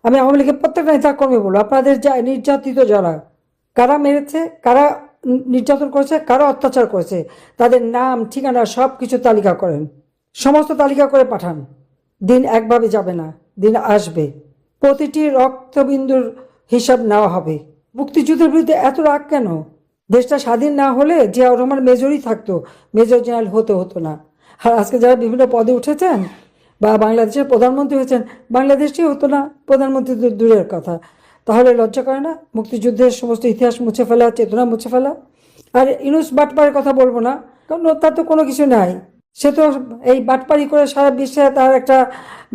আমি আওয়ামী লীগের প্রত্যেকটা নেতা কর্মী বলবো, আপনাদের যা নির্যাতিত যারা, কারা মেরেছে, কারা নির্যাতন করেছে, কারা অত্যাচার করেছে, তাদের নাম ঠিকানা সব কিছু তালিকা করেন, সমস্ত তালিকা করে পাঠান। দিন একভাবে যাবে না, দিন আসবে, প্রতিটি রক্তবিন্দুর হিসাব নেওয়া হবে। মুক্তিযুদ্ধের বিরুদ্ধে এত রাগ কেন? দেশটা স্বাধীন না হলে জিয়াউর রহমান মেজরই থাকতো, মেজর জেনারেল হতো না। আর আজকে যারা বিভিন্ন পদে উঠেছেন বা বাংলাদেশের প্রধানমন্ত্রী হয়েছেন, বাংলাদেশই হতো না, প্রধানমন্ত্রী তো দূরের কথা। তাহলে লজ্জা করে না মুক্তিযুদ্ধের সমস্ত ইতিহাস মুছে ফেলা, চেতনা মুছে ফেলা? আর ইনুস বাটপাড়ের কথা বলবো না, কারণ তার তো কোনো কিছু নাই। সে তো এই বাটপাড়ি করে সারা বিশ্বে তার একটা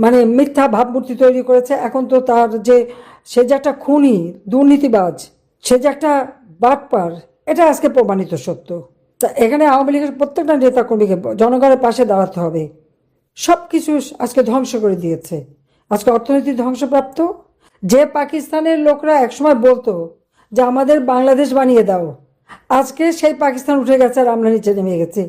মানে মিথ্যা ভাবমূর্তি তৈরি করেছে। এখন তো তার যে সে যে একটা খুনি, দুর্নীতিবাজ, সে যে একটা বাটপার, এটা আজকে প্রমাণিত সত্য। তা এখানে আওয়ামী লীগের প্রত্যেকটা নেতাকর্মীকে জনগণের পাশে দাঁড়াতে হবে। সব কিছু আজকে ধ্বংস করে দিয়েছে, আজকে অর্থনীতি ধ্বংসপ্রাপ্ত। যে পাকিস্তানের লোকরা একসময় বলতো যে আমাদের বাংলাদেশ বানিয়ে দাও, আজকে সেই পাকিস্তান উঠে গেছে আর আমরা নিচে নেমে গেছি।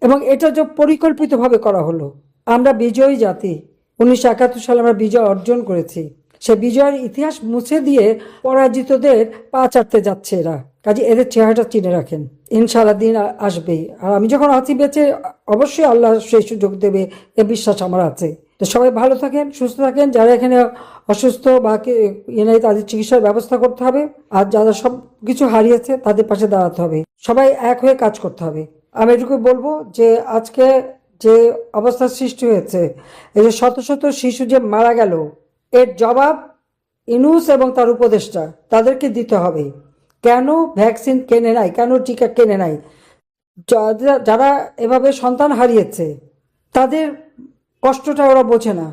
এবং এটা যে পরিকল্পিতভাবে করা হলো। আমরা বিজয়ী জাতি, 1971 সালে আমরা বিজয় অর্জন করেছি। সে বিজয়ের ইতিহাস মুছে দিয়ে পরাজিতদের পা চাটতে যাচ্ছে এরা। কাজে এদের চেহারাটা চিনে রাখেন, ইনশাআল্লাহ দিন আসবেই। আর আমি যখন আছি বেঁচে, অবশ্যই আল্লাহ সেই সুযোগ দেবে, এ বিশ্বাস আমার আছে। তো সবাই ভালো থাকেন, সুস্থ থাকেন। যারা এখানে অসুস্থ বা নেই, তাদের চিকিৎসার ব্যবস্থা করতে হবে। আর যারা সব কিছু হারিয়েছে তাদের পাশে দাঁড়াতে হবে। সবাই এক হয়ে কাজ করতে হবে। আমি এটুকু বলবো যে আজকে যে অবস্থার সৃষ্টি হয়েছে, এই যে শত শত শিশু যে মারা গেল, এর জবাব ইনুস এবং তার উপদেষ্টা তাদেরকে দিতে হবে। কেন ভ্যাকসিন কেনে নাই, কেন টিকা কেনে নাই? যারা এভাবে সন্তান হারিয়েছে তাদের কষ্টটা ওরা বোঝে না।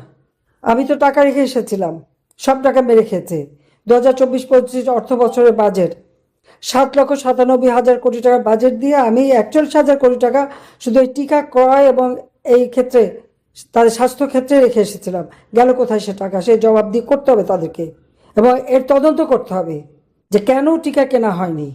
আমি তো টাকা রেখে এসেছিলাম, সব টাকা মেরে খেয়েছে। 2024-25 অর্থ বছরের বাজেট 7,97,000 কোটি টাকার বাজেট দিয়ে আমি 41,000 কোটি টাকা শুধু এই টিকা ক্রয় এবং এই ক্ষেত্রে তাদের স্বাস্থ্য ক্ষেত্রে রেখে এসেছিলাম। গেল কোথায় সে টাকা? সে জবাব দিয়ে করতে হবে তাদেরকে, এবং এর তদন্ত করতে হবে যে কেন টিকা কেনা হয়নি।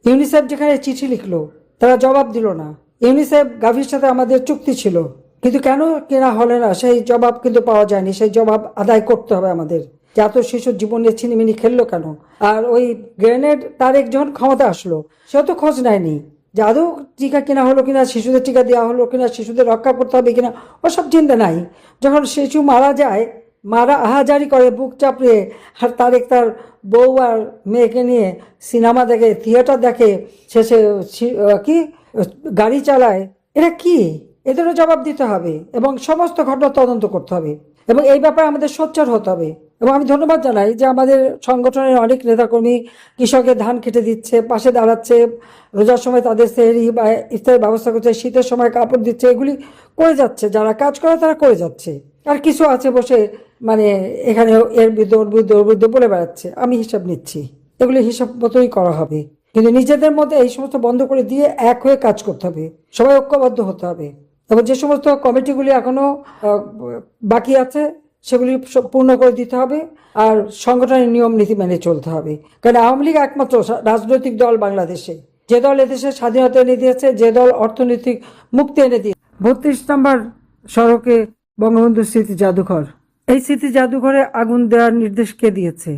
ইউনিসেফ যেখানে চিঠি লিখলো, তারা জবাব দিল না। ইউনিসেফ গাভির সাথে আমাদের চুক্তি ছিল, কিন্তু কেন কেনা হলো না সেই জবাব কিন্তু পাওয়া যায়নি। সেই জবাব আদায় করতে হবে আমাদের, যে এত শিশুর জীবন নিয়ে ছিনিমিনি খেললো কেন। আর ওই গ্রেনেড তার একজন ক্ষমতা আসলো, সেও তো খোঁজ নেয়নি যে আদৌ টিকা কেনা হলো কিনা, শিশুদের টিকা দেওয়া হলো কিনা, শিশুদের রক্ষা করতে হবে কিনা, ওসব চিন্তা নাই। যখন শিশু মারা যায়, মারা আহাজারি করে বুক চাপড়ে, আর তারেক তার বউ আর মেয়েকে নিয়ে সিনেমা দেখে, থিয়েটার দেখে, শেষে কি গাড়ি চালায়, এটা কি? এদেরও জবাব দিতে হবে এবং সমস্ত ঘটনা তদন্ত করতে হবে, এবং এই ব্যাপারে আমাদের সোচ্চার হতে হবে। এবং আমি ধন্যবাদ জানাই যে আমাদের সংগঠনের অনেক নেতাকর্মী কৃষকের ধান কেটে দিচ্ছে, পাশে দাঁড়াচ্ছে, রোজার সময় তাদের সেহরি বা ইফতারের ব্যবস্থা করছে, শীতের সময় কাপড় দিচ্ছে, এগুলি করে যাচ্ছে। যারা কাজ করে তারা করে যাচ্ছে। আর কিছু আছে বসে মানে এখানে এর বিরুদ্ধে ওর বিরুদ্ধে ওর বিরুদ্ধে বলে বেড়াচ্ছে। আমি হিসাব নিচ্ছি, এগুলি হিসাব মতোই করা হবে। কিন্তু নিজেদের মধ্যে এই সমস্ত বন্ধ করে দিয়ে এক হয়ে কাজ করতে হবে, সবাই ঐক্যবদ্ধ হতে হবে। এবং যে সমস্ত কমিটিগুলি এখনো বাকি আছে সেগুলি পূর্ণ করে দিতে হবে, আর সংগঠনের নিয়ম নীতি মেনে চলতে হবে। কারণ আওয়ামী লীগ একমাত্র রাজনৈতিক দল বাংলাদেশে, যে দল এদেশের স্বাধীনতা এনে দিয়েছে, যে দল অর্থনৈতিক মুক্তি এনে দিয়েছে। 32 নম্বর সড়কে বঙ্গবন্ধু স্মৃতি জাদুঘর, এই স্মৃতি জাদুঘরে আগুন দেওয়ার নির্দেশ কে দিয়েছে?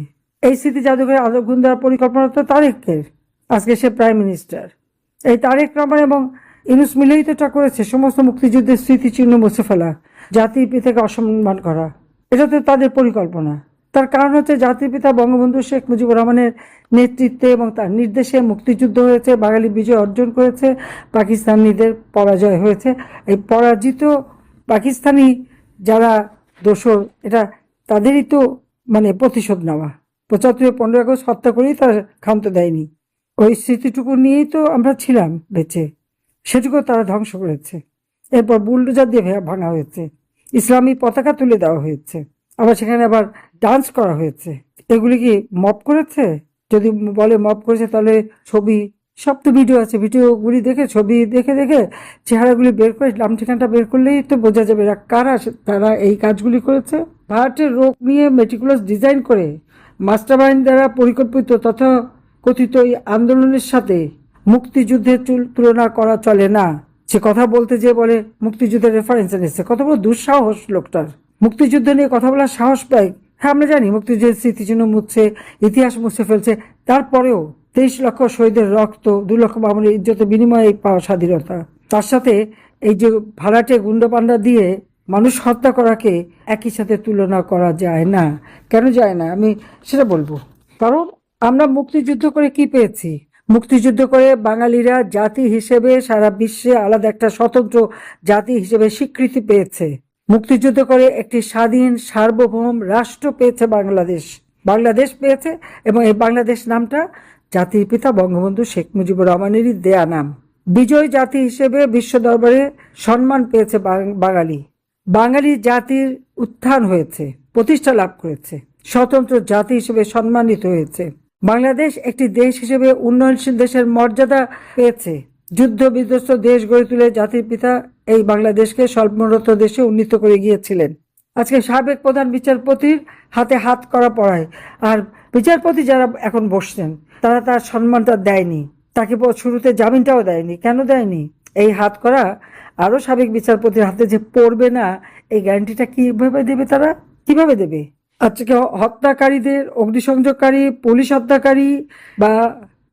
এই স্মৃতি জাদুঘরে আগুন দেওয়ার পরিকল্পনা তো তারেকের। আজকে সে প্রাইম মিনিস্টার। এই তারেক রহমান এবং ইউনূস মিলেই তো এটা করেছে, সমস্ত মুক্তিযুদ্ধের স্মৃতিচিহ্ন মুছে ফেলা, জাতির পিতাকে অসম্মান করা। এটা তো তাদের পরিকল্পনা। তার কারণ হচ্ছে জাতির পিতা বঙ্গবন্ধু শেখ মুজিবুর রহমানের নেতৃত্বে এবং তার নির্দেশে মুক্তিযুদ্ধ হয়েছে, বাঙালি বিজয় অর্জন করেছে, পাকিস্তানিদের পরাজয় হয়েছে। এই পরাজিত পাকিস্তানি যারা দোসর, এটা তাদেরই তো মানে প্রতিশোধ নেওয়া। 75 15 আগস্ট হত্যা করেই তার ক্ষান্ত দেয়নি। ওই স্মৃতিটুকু নিয়েই তো আমরা ছিলাম বেঁচে, সেটুকু তারা ধ্বংস করেছে। এরপর বুলডোজার দিয়ে ভাঙা হয়েছে, ইসলামী পতাকা তুলে দেওয়া হয়েছে, আবার সেখানে আবার ডান্স করা হয়েছে। এগুলি কি মব করেছে? যদি বলে মব করেছে, তাহলে ছবি, সব তো ভিডিও আছে, ভিডিওগুলি দেখে, ছবি দেখে দেখে চেহারাগুলি বের করে, নাম ঠিকানাটা বের করলেই তো বোঝা যাবে এরা কারা, তারা এই কাজগুলি করেছে। ভারতের রোগ নিয়ে মেটিকুলাস ডিজাইন করে মাস্টারমাইন্ড দ্বারা পরিকল্পিত তথা কথিত এই আন্দোলনের সাথে মুক্তিযুদ্ধের তুলনা করা চলে না। সে কথা বলতে যে বলে মুক্তিযুদ্ধের রেফারেন্স এনেছে, কত বড় দুঃসাহস লোকটার। মুক্তিযুদ্ধ নিয়ে কথা বলার সাহস পায় হ্যাঁ, আমরা জানি মুক্তিযুদ্ধের স্মৃতিচিহ্ন মুছছে, ইতিহাস মুছে ফেলছে, তারপরেও 23 লক্ষ শহীদের রক্ত, 2 লক্ষ মামুনের ইজ্জতের বিনিময়ে পাওয়া স্বাধীনতা, তার সাথে এই যে ভাড়াটে গুন্ডাপান্ডা দিয়ে মানুষ হত্যা করাকে একই সাথে তুলনা করা যায় না। কেন যায় না আমি সেটা বলবো। কারণ আমরা মুক্তিযুদ্ধ করে কি পেয়েছি? মুক্তিযুদ্ধ করে বাঙালিরা জাতি হিসেবে সারা বিশ্বে আলাদা একটা স্বতন্ত্র জাতি হিসেবে স্বীকৃতি পেয়েছে। মুক্তিযুদ্ধ করে একটি স্বাধীন সার্বভৌম রাষ্ট্র পেয়েছে বাংলাদেশ। বাংলাদেশ পেয়েছে, এবং এই বাংলাদেশ নামটা জাতির পিতা বঙ্গবন্ধু শেখ মুজিবুর রহমানেরই দেয়া নাম। বিজয় জাতি হিসেবে বিশ্ব দরবারে সম্মান পেয়েছে বাঙালি। বাঙালি জাতির উত্থান হয়েছে, প্রতিষ্ঠা লাভ করেছে, স্বতন্ত্র জাতি হিসেবে সম্মানিত হয়েছে। বাংলাদেশ একটি দেশ হিসেবে উন্নয়নশীল দেশের মর্যাদা পেয়েছে। যুদ্ধ বিধ্বস্ত দেশ গড়ে তুলে জাতির পিতা এই বাংলাদেশকে স্বল্পোন্নত দেশে উন্নীত করে গিয়েছিলেন। আজকে সাবেক প্রধান বিচারপতির হাতে হাত করা পড়ায়, আর বিচারপতি যারা এখন বসছেন তারা তার সম্মানটা দেয়নি, তাকে শুরুতে জামিনটাও দেয়নি। কেন দেয়নি? এই হাত করা আরো সাবেক বিচারপতির হাতে যে পড়বে না, এই গ্যারান্টিটা কিভাবে দেবে? তারা কিভাবে দেবে? আজকে হত্যাকারীদের, অগ্নিসংযোগকারী, পুলিশ হত্যাকারী বা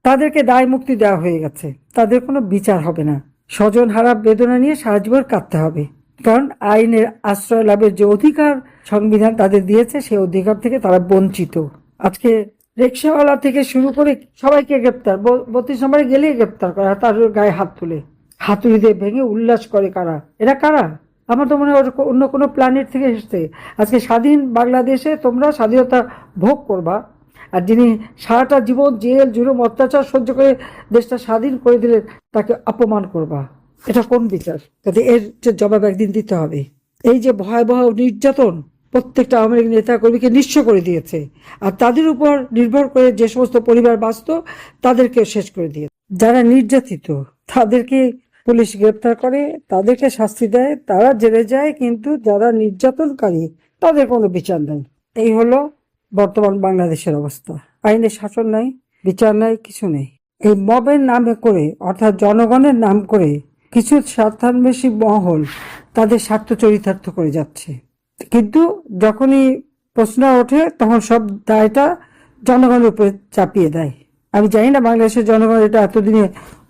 তাদেরকে দায় মুক্তি দেওয়া হয়ে গেছে, তাদের কোনো বিচার হবে না। স্বজন হারা বেদনা নিয়ে সারা জীবন কাটতে হবে। কারণ আইনের আশ্রয় লাভের যে অধিকার সংবিধান তাদের দিয়েছে, সেই অধিকার থেকে তারা বঞ্চিত। আজকে রিক্সাওয়ালা থেকে শুরু করে সবাইকে গ্রেপ্তার, 32 নম্বরে গেলেই গ্রেপ্তার করা, তার গায়ে হাত তুলে হাতুড়ি দিয়ে ভেঙে উল্লাস করে। কারা এরা? কারা? আমার তো মনে হয় অন্য কোনো প্ল্যানেট থেকে এসছে। আজকে স্বাধীন বাংলাদেশে তোমরা স্বাধীনতা ভোগ করবা, আর যিনি সারাটা জীবন জেল জুলুম অত্যাচার সহ্য করে দেশটা স্বাধীন করে দিলেন তাকে অপমান করবা। এটা কোন বিচার? তাতে এর যে জবাব একদিন দিতে হবে। এই যে ভয়াবহ নির্যাতন প্রত্যেকটা আওয়ামী লীগ নেতা কর্মীকে নিঃস্ব করে দিয়েছে, আর তাদের উপর নির্ভর করে যে সমস্ত পরিবার বাঁচত তাদেরকে শেষ করে দিয়েছে। যারা নির্যাতিত তাদেরকে পুলিশ গ্রেপ্তার করে, তাদেরকে শাস্তি দেয়, তারা জেলে যায়, কিন্তু যারা নির্যাতনকারী তাদের কোনো বিচার নেই। এই হলো বর্তমান বাংলাদেশের অবস্থা। আইনের শাসন নাই, বিচার নাই, কিছু নেই। এই মবের নামে করে, অর্থাৎ জনগণের নাম করে কিছু স্বার্থান্বেষী মহল তাদের স্বার্থ চরিতার্থ করে যাচ্ছে, কিন্তু যখনই প্রশ্ন ওঠে তখন সব দায়টা জনগণের উপরে চাপিয়ে দেয়। আমি জানি না বাংলাদেশের জনগণ এটা এতদিনে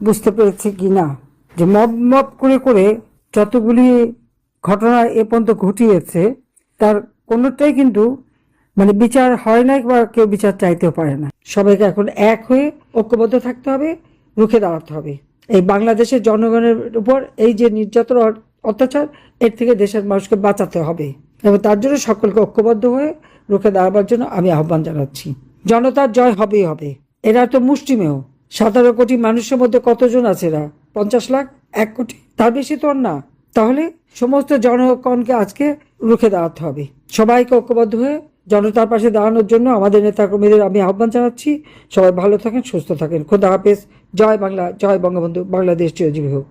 বুঝতে পেরেছে কি না, যে মব মব করে করে যতগুলি ঘটনা এ পর্যন্ত ঘটিয়েছে তার কোনোটাই কিন্তু বিচার হয় না, বা কেউ বিচার চাইতেও পারে না। সবাইকে এখন এক হয়ে ঐক্যবদ্ধ থাকতে হবে, রুখে দাঁড়াতে হবে এই বাংলাদেশের জনগণের উপর এই যে নির্যাতন অত্যাচার, এর থেকে দেশের মানুষকে বাঁচাতে হবে, এবং তার জন্য সকলকে ঐক্যবদ্ধ হয়ে রুখে দাঁড়াবার জন্য আমি আহ্বান জানাচ্ছি। জনতার জয় হবেই হবে। এরা তো মুষ্টিমেয়। 17 কোটি মানুষের মধ্যে কতজন আছে? এরা 50 লাখ, 1 কোটি, তার বেশি তো না। তাহলে সমস্ত জনগণকে আজকে রুখে দাঁড়াতে হবে। সবাইকে ঐক্যবদ্ধ হয়ে জনতার পাশে দাঁড়ানোর জন্য আমাদের নেতাকর্মীদের আমি আহ্বান জানাচ্ছি। সবাই ভালো থাকেন, সুস্থ থাকেন। খোদা হাফেজ। জয় বাংলা, জয় বঙ্গবন্ধু। বাংলাদেশ চিরজীবী হোক।